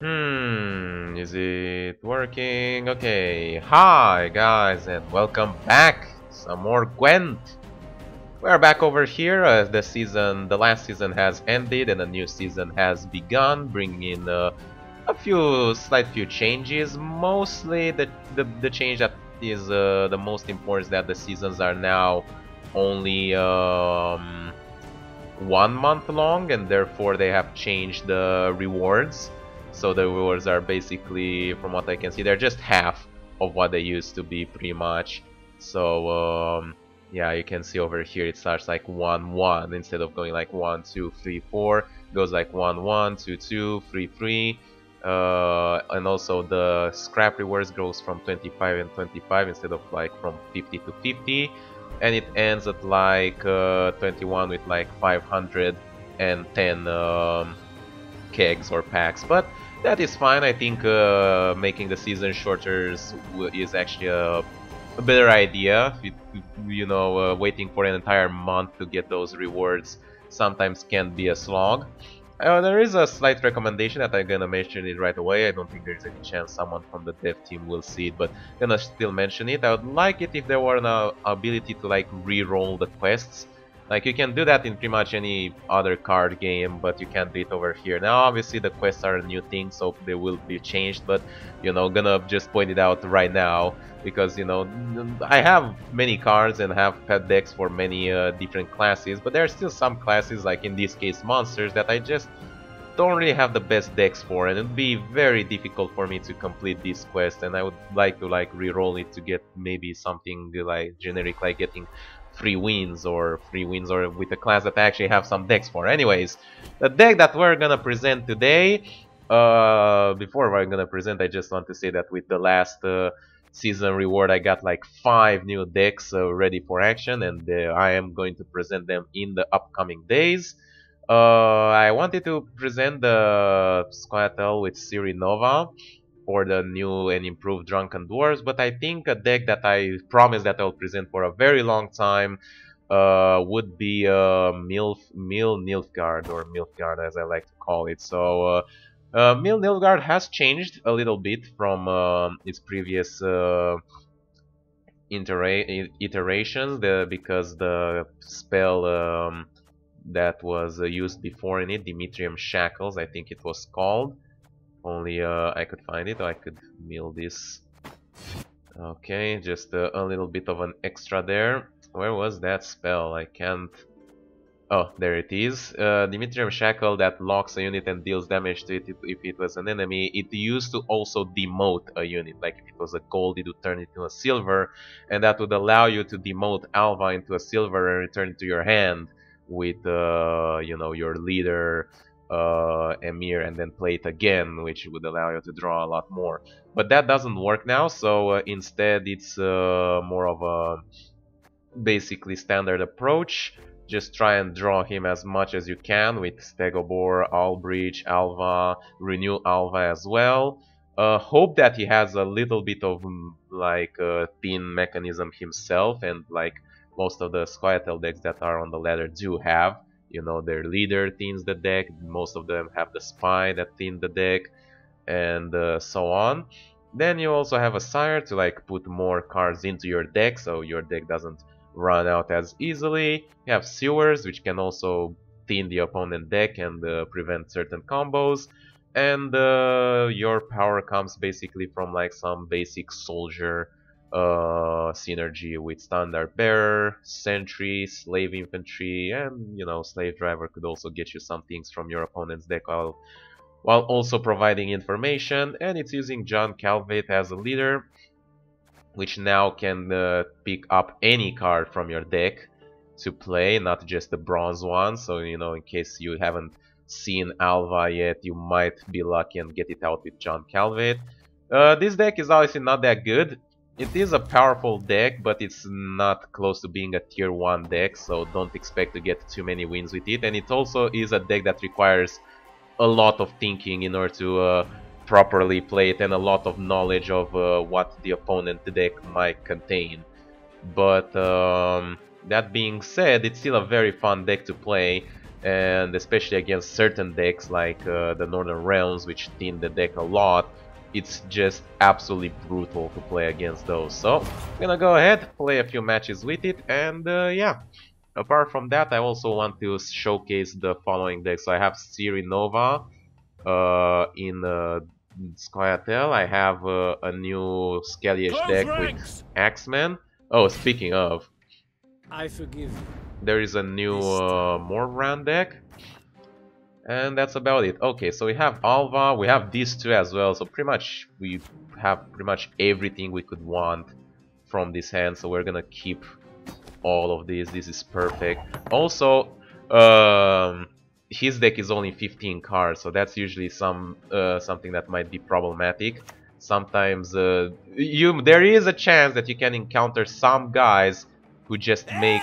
Is it working? Okay, hi guys and welcome back. Some more Gwent. We're back over here. The last season has ended and a new season has begun, bringing in a few changes. Mostly the change that is the most important is that the seasons are now only 1 month long, and therefore they have changed the rewards. So the rewards are basically, from what I can see, they're just half of what they used to be, pretty much. So yeah, you can see over here it starts like 1-1 instead of going like 1-2-3-4. Goes like 1-1, 2-2, 3-3. And also the scrap rewards goes from 25 and 25 instead of like from 50 to 50, and it ends at like 21 with like 510 kegs or packs. But that is fine. I think making the season shorter is actually a better idea. Waiting for an entire month to get those rewards sometimes can be a slog. There is a slight recommendation that I'm gonna mention it right away. I don't think there's any chance someone from the dev team will see it, but gonna still mention it. I would like it if there were an ability to like re-roll the quests. Like you can do that in pretty much any other card game, but you can't do it over here. Now obviously the quests are a new thing, so they will be changed, but gonna just point it out right now because I have many cards and have pet decks for many different classes, but there are still some classes, like in this case monsters, that I just don't really have the best decks for, and it'd be very difficult for me to complete this quest, and I would like to like re-roll it to get maybe something like generic, like getting free wins or with a class that I actually have some decks for. Anyways, the deck that we're gonna present today, before we're gonna present, I just want to say that with the last season reward I got like 5 new decks ready for action, and I am going to present them in the upcoming days. I wanted to present the Squattle with Siri Nova for the new and improved Drunken Dwarves, but I think a deck that I promised that I'll present for a very long time would be Nilfgaard, or MILFGAARD as I like to call it. So Nilfgaard has changed a little bit from its previous iterations, because the spell that was used before in it, Dimitrium Shackles, I think it was called. Only I could find it, or I could mill this. Okay, just a little bit of an extra there. Where was that spell? I can't... Oh, there it is. Dimitrium Shackle that locks a unit and deals damage to it if it was an enemy. It used to also demote a unit. Like if it was a gold, it would turn it into a silver, and that would allow you to demote Alva into a silver and return it to your hand with your leader, Emir, and then play it again, which would allow you to draw a lot more. But that doesn't work now, so instead it's more of a basically standard approach. Just try and draw him as much as you can with Stegobor, Albreach, Alva, renew Alva as well. Hope that he has a little bit of like a thin mechanism himself, and like most of the Squattle decks that are on the ladder do have. Their leader thins the deck, most of them have the spy that thin the deck, and so on. Then you also have a sire to like put more cards into your deck, so your deck doesn't run out as easily. You have sewers, which can also thin the opponent deck and prevent certain combos. And your power comes basically from like some basic soldier synergy with standard bearer, sentry, slave infantry, and slave driver could also get you some things from your opponent's deck while also providing information. And it's using John Calvate as a leader, which now can pick up any card from your deck to play, not just the bronze one. So in case you haven't seen Alva yet, you might be lucky and get it out with John Calvate. This deck is obviously not that good. It is a powerful deck, but it's not close to being a tier 1 deck, so don't expect to get too many wins with it. And it also is a deck that requires a lot of thinking in order to properly play it, and a lot of knowledge of what the opponent deck might contain. But that being said, it's still a very fun deck to play. and especially against certain decks like the Northern Realms, which thin the deck a lot, it's just absolutely brutal to play against those. So I'm gonna go ahead, play a few matches with it, and yeah. Apart from that, I also want to showcase the following decks. So I have Siri Nova in Scoia'tael. I have a new Skellige deck with Axeman. Oh, speaking of, I forgive you. there is a new Morbrand deck. And that's about it. Okay, so we have Alva, we have these two as well. So pretty much we have pretty much everything we could want from this hand. So we're gonna keep all of these. This is perfect. Also, his deck is only 15 cards, so that's usually something that might be problematic. Sometimes there is a chance that you can encounter some guys who just make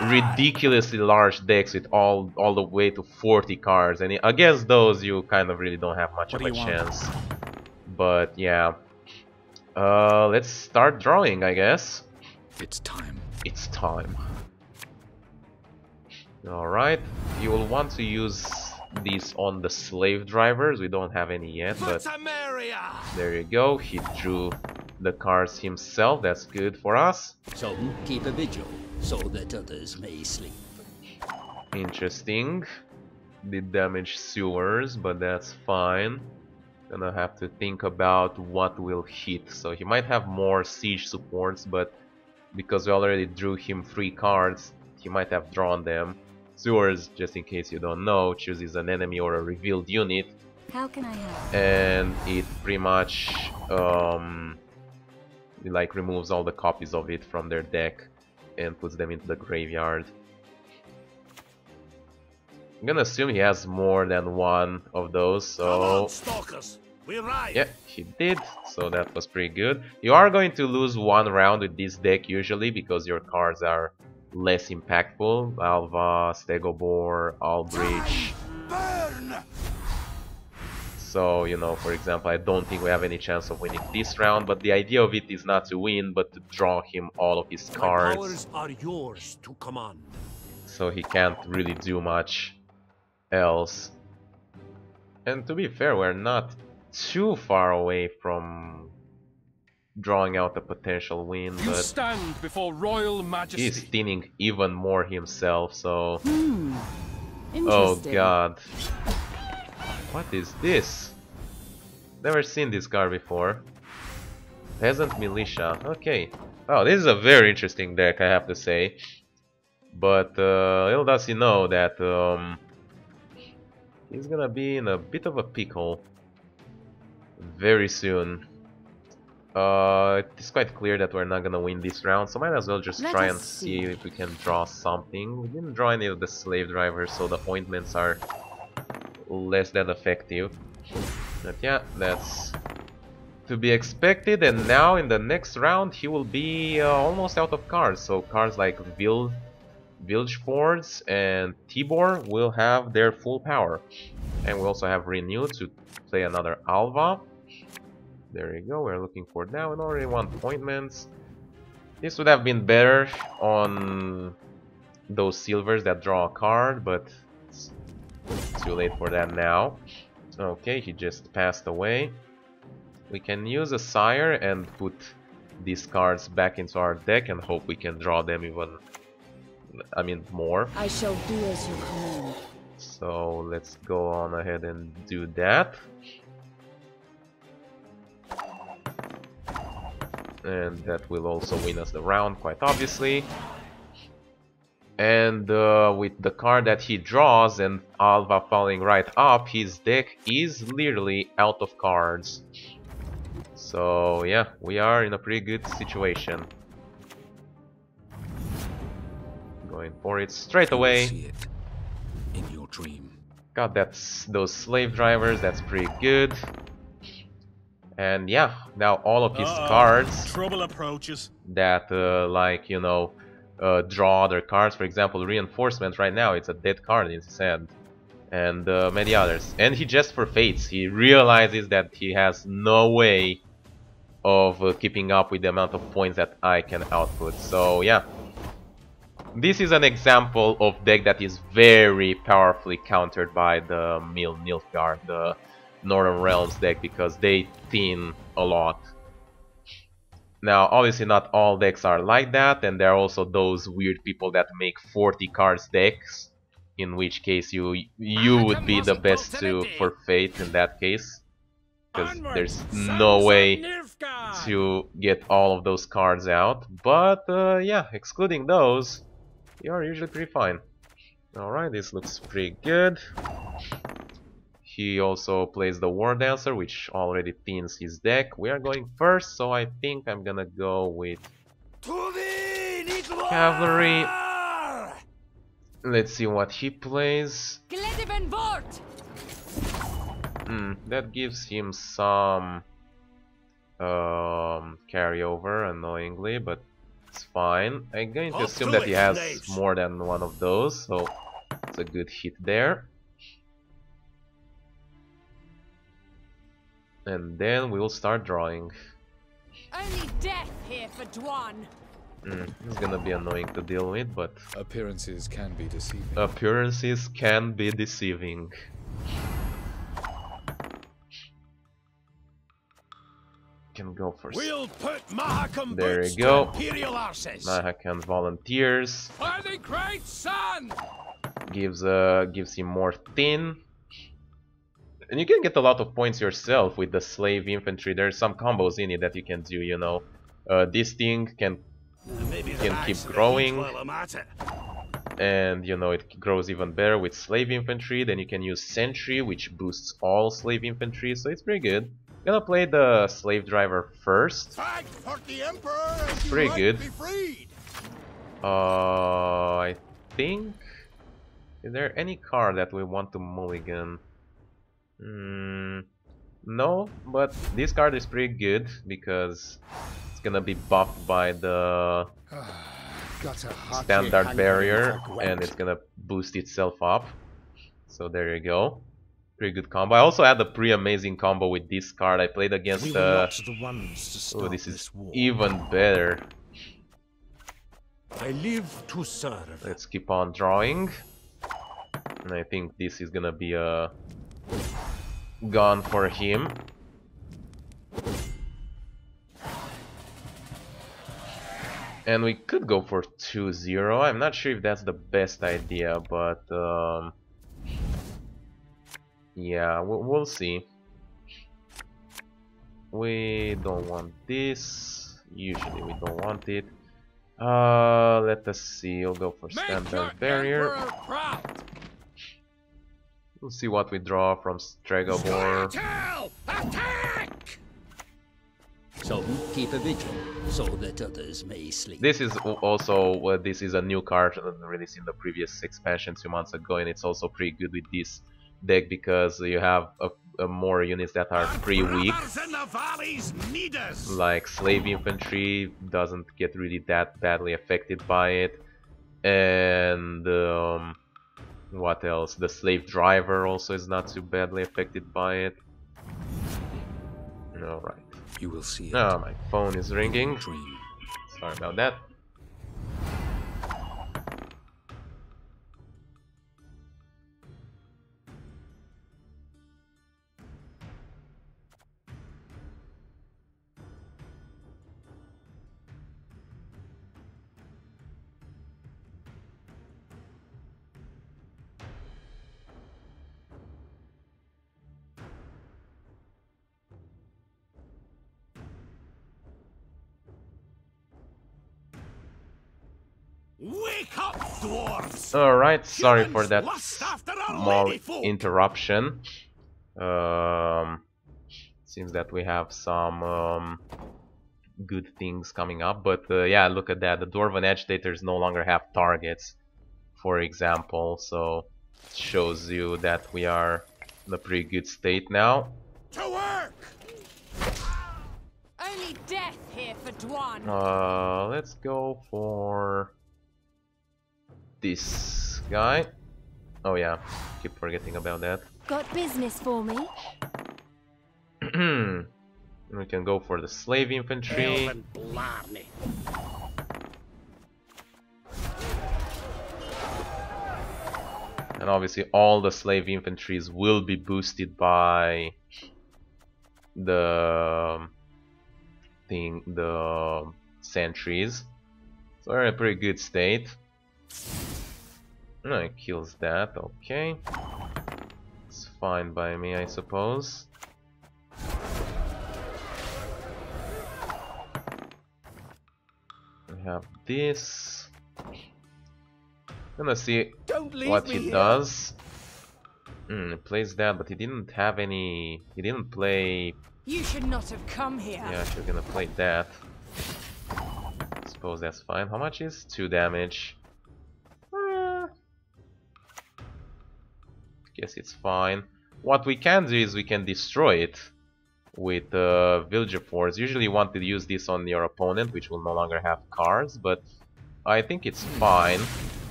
ridiculously large decks with all the way to 40 cards, and against those you kind of really don't have much of a chance. But yeah, let's start drawing, I guess. It's time. It's time. Alright, you will want to use these on the slave drivers. We don't have any yet, but there you go. He drew the cards himself. That's good for us. So keep a vigil so that others may sleep. Interesting. Did damage sewers, but that's fine. Gonna have to think about what will hit. So he might have more siege supports, but because we already drew him 3 cards, he might have drawn them. Sewers, just in case you don't know, chooses an enemy or a revealed unit. How can I help? And it pretty much like removes all the copies of it from their deck and puts them into the graveyard. I'm gonna assume he has more than one of those, so yeah, he did, so that was pretty good. You are going to lose one round with this deck usually because your cards are less impactful. Alva, Stegobor, Albridge. So, you know, for example, I don't think we have any chance of winning this round, but the idea of it is not to win, but to draw him all of his cards. My powers are yours to command. So he can't really do much else. And to be fair, we're not too far away from drawing out a potential win, You but stand before royal majesty. he's thinning even more himself, so... Oh Interesting. god. What is this? Never seen this card before. Peasant Militia, okay. Oh, this is a very interesting deck, I have to say. But little does he know that he's gonna be in a bit of a pickle very soon. It's quite clear that we're not gonna win this round, so might as well just try and see if we can draw something. We didn't draw any of the slave drivers, so the ointments are less than effective. But yeah, that's to be expected. And now in the next round he will be almost out of cards, so cards like Vilgefords and Tibor will have their full power. And we also have Renew to play another Alva. There you go, we're looking for now and already want appointments. This would have been better on those silvers that draw a card, but it's too late for that now. Okay, he just passed away. We can use a Sire and put these cards back into our deck and hope we can draw them even, I mean, more. I shall do as you command. So let's go on ahead and do that. And that will also win us the round, quite obviously. And with the card that he draws and Alva falling right up, his deck is literally out of cards. So yeah, we are in a pretty good situation. Going for it straight away. See it in your dream. Got those slave drivers, that's pretty good. And yeah, now all of his cards Trouble approaches. that like, you know, draw other cards. For example, Reinforcement right now, it's a dead card in his hand. And many others. And he just forfeits. He realizes that he has no way of keeping up with the amount of points that I can output. So yeah, This is an example of deck that is very powerfully countered by the Nilfgaard, the Northern Realms deck, because they thin a lot. Now, obviously not all decks are like that, and there are also those weird people that make 40 cards decks, in which case you would be the best for Fate in that case, because there's no way to get all of those cards out. But yeah, excluding those, you're usually pretty fine. Alright, this looks pretty good. He also plays the War Dancer, which already thins his deck. We are going first, so I think I'm gonna go with Cavalry. Let's see what he plays. That gives him some carryover, annoyingly, but it's fine. I'm going to assume that he has more than one of those, so it's a good hit there. And then we will start drawing. Only death here for Dwan. It's gonna be annoying to deal with, but appearances can be deceiving. Appearances can be deceiving. Can go for. We'll put Mahakam there boots you go. to Imperial arses. Mahakam volunteers. Are they great, son? Gives him more thin. And you can get a lot of points yourself with the slave infantry. There's some combos in it that you can do, you know. This thing can keep growing, and you know it grows even better with slave infantry. Then you can use sentry, which boosts all slave infantry, so it's pretty good. I'm gonna play the slave driver first. It's pretty good. I think. Is there any card that we want to mulligan? No, but this card is pretty good because it's gonna be buffed by the standard barrier and it's gonna boost itself up. So there you go. Pretty good combo. I also had a pretty amazing combo with this card. I played against oh, this is even better. I live to serve. Let's keep on drawing. And I think this is gonna be a gone for him. And we could go for 2-0. I'm not sure if that's the best idea, but yeah, we'll see. We don't want this. Usually we don't want it. Let us see. I'll go for standard barrier. We'll see what we draw from Stregobor. So keep a vigil, so that others may sleep. This is also this is a new card released in the previous expansion 2 months ago, and it's also pretty good with this deck because you have more units that are pretty weak. Like slave infantry doesn't get really that badly affected by it, and what else? The slave driver also is not too badly affected by it. Alright. You will see it. Oh, my phone is ringing. Sorry about that. Wake up, dwarves! Alright, sorry for that small interruption. Seems that we have some good things coming up, but yeah, look at that. The Dwarven Agitators no longer have targets, for example, so it shows you that we are in a pretty good state now. To work! Only death here for Dwan. Let's go for this guy. Oh yeah, keep forgetting about that. Got business for me? We can go for the slave infantry. And obviously all the slave infantries will be boosted by the sentries. So we're in a pretty good state. No, it kills that, okay. It's fine by me, I suppose. We have this. Gonna see what he does. He plays that, but he didn't have any. He didn't play. You should not have come here. Yeah, she's gonna play that. Suppose that's fine. How much is 2 damage? Guess it's fine. What we can do is we can destroy it with villager force. Usually you want to use this on your opponent, which will no longer have cards, but I think it's fine.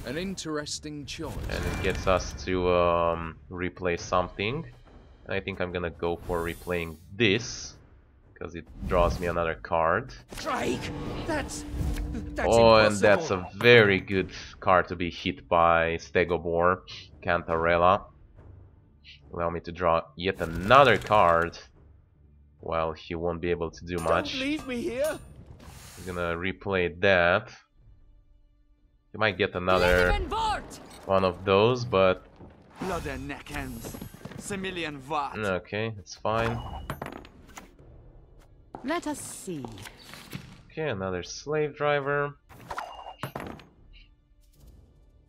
An interesting choice. And it gets us to replay something. I think I'm gonna go for replaying this, because it draws me another card. Drake, that's oh, and that's a very good card to be hit by Stegobor, Cantarella. Allow me to draw yet another card. Well, he won't be able to do much. Don't leave me here. I'm gonna replay that. You might get another one of those, but Blood and neck ends. Similian Vart. okay, it's fine. Let us see. Okay, another slave driver.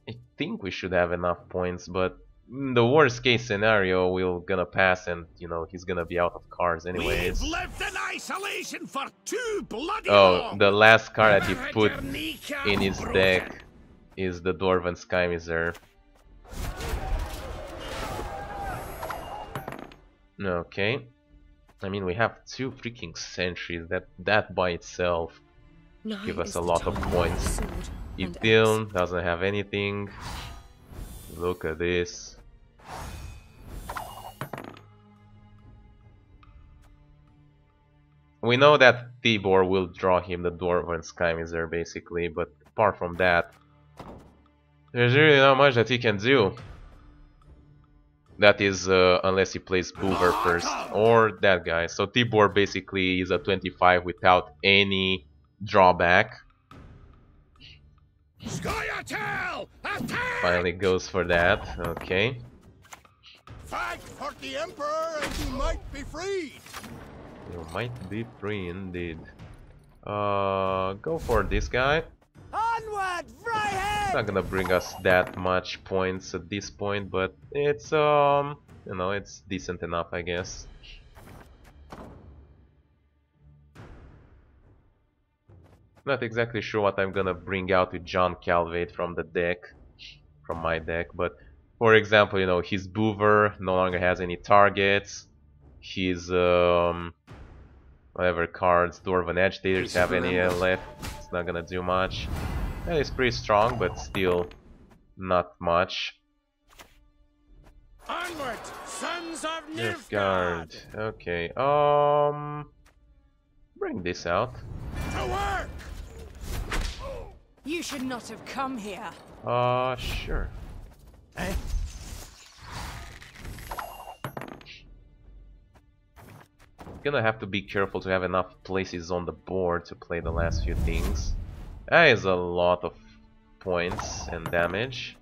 I think we should have enough points, but in the worst case scenario, we're gonna pass and, you know, he's gonna be out of cards anyways. We've lived in isolation for 2 bloody Oh, long. the last card that he Never had put your kneecap in his broken. deck is the Dwarven Sky Miser. Okay. I mean, we have 2 freaking sentries. That by itself give us a lot of points. Idil doesn't have anything. Look at this. We know that Tibor will draw him the Dwarven Sky Miser basically, but apart from that, there's really not much that he can do. That is, unless he plays Boover first, or that guy. So Tibor basically is a 25 without any drawback. Scoia'tael, attack! Finally goes for that, okay. Fight for the Emperor and you might be freed. You might be free indeed. Go for this guy. Onward, Freihead! It's not gonna bring us that much points at this point, but it's you know, it's decent enough, I guess. Not exactly sure what I'm gonna bring out with John Calvate from the deck, from my deck, but for example, you know, his Boover no longer has any targets. His whatever cards, Dwarven Agitators have any left, it's not gonna do much. That is pretty strong, but still not much. Onward, sons of Nilfgaard. Nilfgaard! Okay, bring this out. To work! You should not have come here. Sure. Eh? Gonna have to be careful to have enough places on the board to play the last few things. That is a lot of points and damage.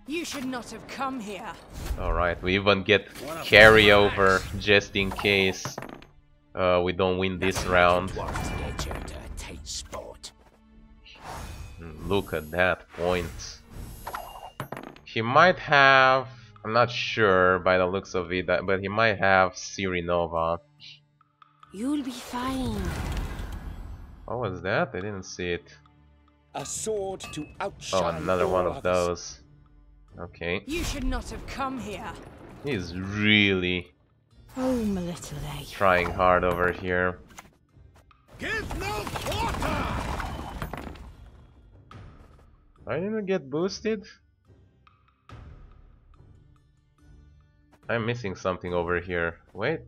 You should not have come here. Alright, we even get carryover just in case we don't win this round. Look at that point. He might have, I'm not sure by the looks of it, but he might have Sirinova. You'll be fine. What was that? I didn't see it. A sword to outshine. Oh, another one of others. those. Okay. You should not have come here. He's really Oh, my little lay. trying hard over here. Give no quarter! I didn't get boosted? I'm missing something over here. Wait.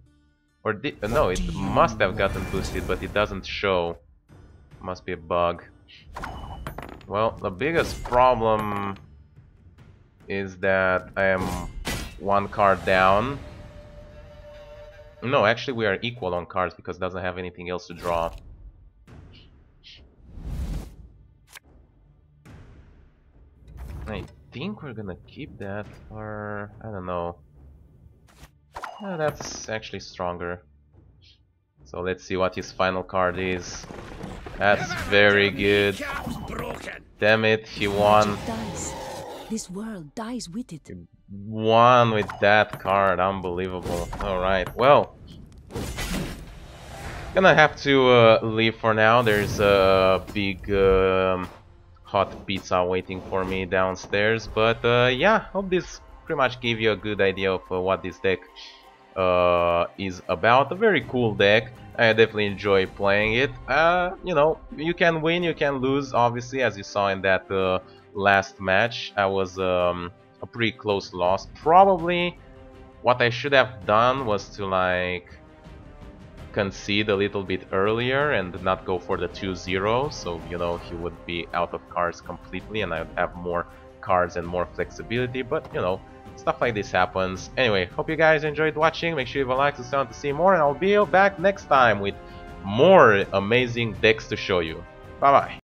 Or did... no, it must have gotten boosted, but it doesn't show. Must be a bug. Well, the biggest problem is that I am one card down. No, actually we are equal on cards because it doesn't have anything else to draw. I think we're gonna keep that, or I don't know. That's actually stronger. So let's see what his final card is. That's very good. Damn it, he won. Dies. This world dies with it. Won with that card, unbelievable. Alright, well. Gonna have to leave for now. There's a big hot pizza waiting for me downstairs. But yeah, hope this pretty much gave you a good idea of what this deck is about. A very cool deck. I definitely enjoy playing it. You know, you can win, you can lose, obviously, as you saw in that last match. I was a pretty close loss. Probably what I should have done was to like concede a little bit earlier and not go for the 2-0, so you know he would be out of cards completely and I would have more cards and more flexibility, but you know, stuff like this happens. Anyway, hope you guys enjoyed watching. Make sure you leave a like to see more, and I'll be back next time with more amazing decks to show you. Bye bye.